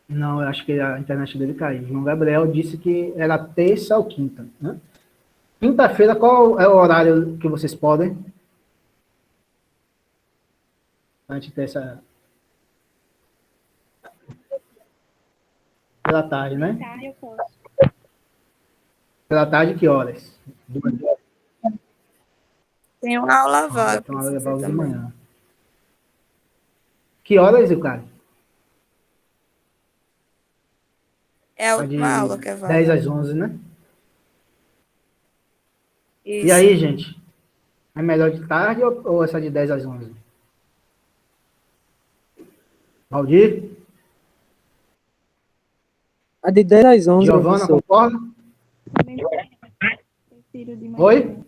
Não, eu acho que a internet dele caiu. João Gabriel disse que era terça ou quinta. Né? Quinta-feira, qual é o horário que vocês podem? Antes de ter essa... Pela tarde, né? Tarde eu posso. Pela tarde, que horas? 2 horas. Tem uma aula vaga. Então, ela levar de também. manhã. Que horas, Ilcari? É a De última aula que é vaga. 10 às 11, né? Isso. E aí, gente? É melhor de tarde ou essa de 10 às 11? Valdir? A de 10 às 11, Giovana, professor. concorda? Prefiro de manhã. Oi?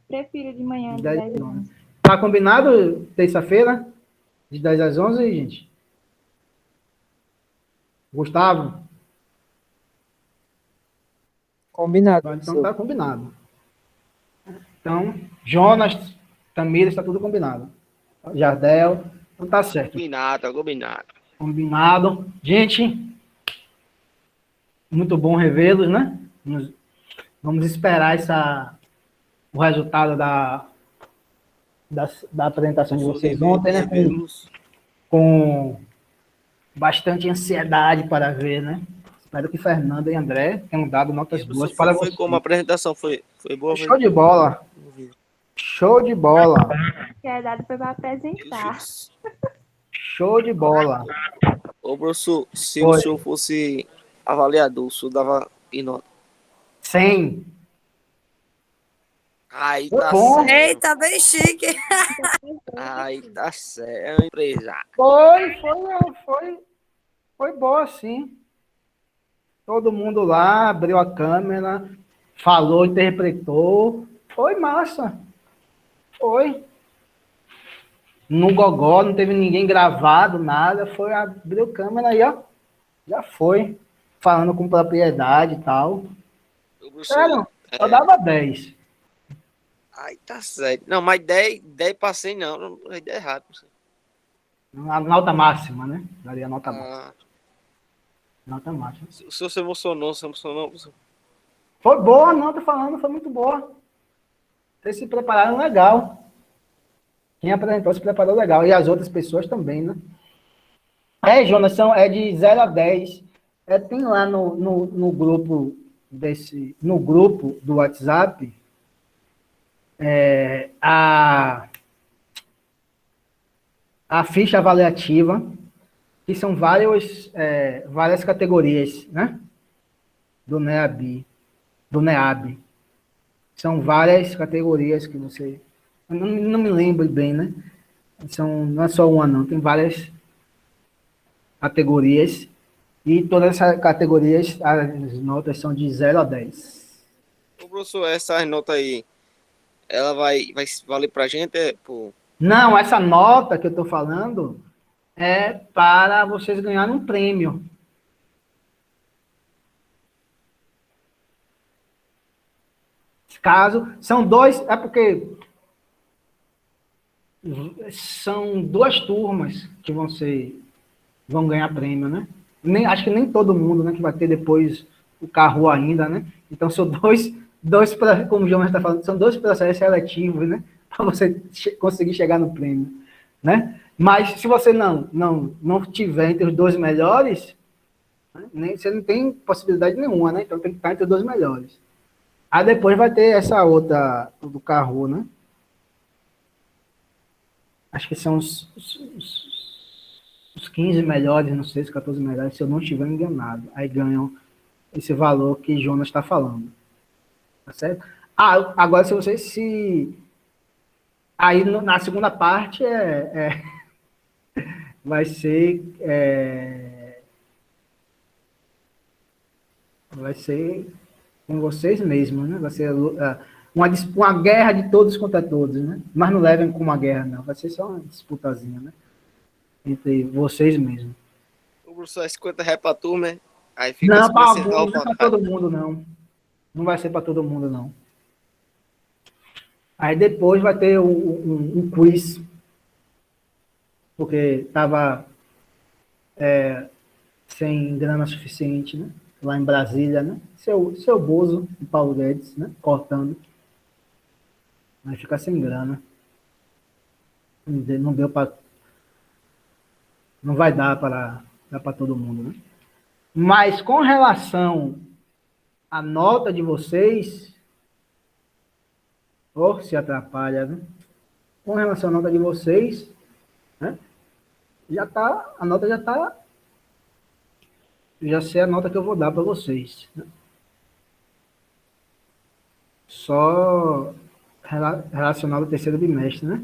Prefiro de manhã, de 10 10 às a 11. 11. Tá combinado terça-feira? De 10 às 11, gente? Gustavo? Combinado, Então professor. tá combinado. Então, Jonas, Tamires, está tudo combinado. Jardel, então tá certo. Combinado, combinado. Combinado. Gente, muito bom revê-los, né? Vamos esperar o resultado da apresentação de vocês ontem, né? Com bastante ansiedade para ver, né? Espero que Fernando e André tenham dado notas boas para Foi vocês. como a apresentação? Foi boa? Show de bola. Show de bola. Que é dado para apresentar. Show de bola. Ô, professor, se Oi. o senhor fosse avaliador, o senhor dava que nota? 100. Aí Foi tá bom. certo. Eita, bem chique. Aí tá certo. É uma empresa. Foi boa, sim. Todo mundo lá abriu a câmera, falou, interpretou. Foi massa. Foi. No gogó, não teve ninguém gravado, nada. Foi, abriu a câmera aí, ó. Já foi. Falando com propriedade e tal. Ô, professor, Sério, eu dava 10. aí tá certo. Não, mas 10 passei não. Aí deu errado, professor. A nota máxima, né? Daria a nota máxima. Ah, Nota máxima. o senhor se emocionou, professor? Foi boa, não, tô falando, foi muito boa. Vocês se prepararam legal. Quem apresentou se preparou legal. E as outras pessoas também, né? Jonas, é de 0 a 10. Tem lá no grupo no grupo do WhatsApp a ficha avaliativa, que são várias categorias, né? Do NEAB. São várias categorias que você... Eu não me lembro bem, né? Não é só uma, não. Tem várias categorias. E todas essas categorias, as notas são de 0 a 10. Ô, professor, essa nota aí, ela vai valer pra gente? Não, essa nota que eu estou falando é para vocês ganharem um prêmio. São dois, porque são 2 turmas que vão ganhar prêmio, né? Acho que nem todo mundo, né, que vai ter depois o carro ainda, né? Então são dois como o João está falando, são 2 processos seletivos, né? Para você conseguir chegar no prêmio, né? Mas se você não tiver entre os 2 melhores, né, você não tem possibilidade nenhuma, né? Então tem que estar entre os 2 melhores. Aí depois vai ter essa outra do carro, né? Acho que são os 15 melhores, não sei, os 14 melhores, se eu não estiver enganado. Aí ganham esse valor que Jonas está falando. Tá certo? Ah, agora se vocês se... Aí na segunda parte vai ser com vocês mesmos, né? Vai ser uma guerra de todos contra todos, né? Mas não levem como uma guerra, não. Vai ser só uma disputazinha, né? Entre vocês mesmos. O professor é 50 reais pra turma, né? Aí fica Não, 50 não centavos é pra para cada. todo mundo, não. Não vai ser para todo mundo, não. Aí depois vai ter um quiz, porque estava sem grana suficiente, né? Lá em Brasília, né? Seu Bozo e Paulo Guedes, né? Cortando. Vai ficar sem grana. Não deu para... Não vai dar para todo mundo, né? Mas com relação à nota de vocês, ou se atrapalha, né? Com relação à nota de vocês, né? A nota já está, já sei a nota que eu vou dar para vocês, né? Só relacionado ao terceiro bimestre, né?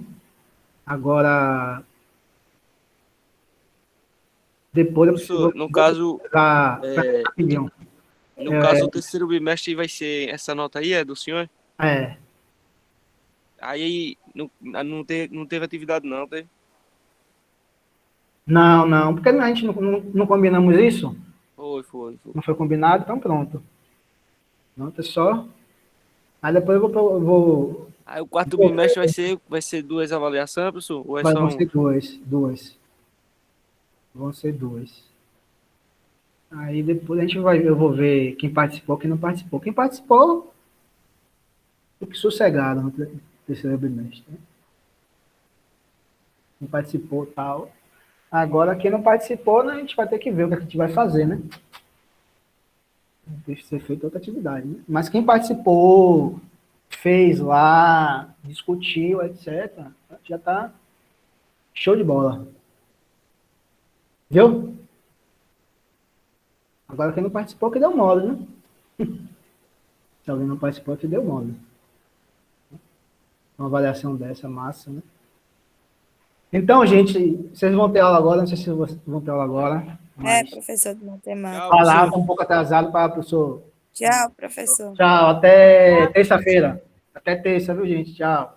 Agora, depois eu Professor, no caso, rapidinho. no caso, o terceiro bimestre vai ser essa nota aí, é do senhor? Aí não teve atividade não, teve? Não, porque a gente não combinamos isso? Foi. Não foi combinado? Então pronto. Nota só. Aí depois eu vou Aí o quarto bimestre vai ser duas avaliações, professor? Ou é só vão um? ser duas. Vão ser duas. Aí depois eu vou ver quem participou, quem não participou. Quem participou, fique sossegado no terceiro bimestre, né? Quem participou, tal. Agora, quem não participou, né, a gente vai ter que ver o que a gente vai fazer, né? Deixa de ser feita outra atividade, né? Mas quem participou, fez lá, discutiu, etc., já tá show de bola. Viu? Agora, quem não participou, que deu mole, né? Se alguém não participou, que deu mole. Uma avaliação dessa, massa, né? Então, gente, vocês vão ter aula agora, não sei se vocês vão ter aula agora. Mas professor de matemática. falava um pouco atrasado para o professor. Tchau, professor. Tchau, até terça-feira. Até terça, viu, gente? Tchau.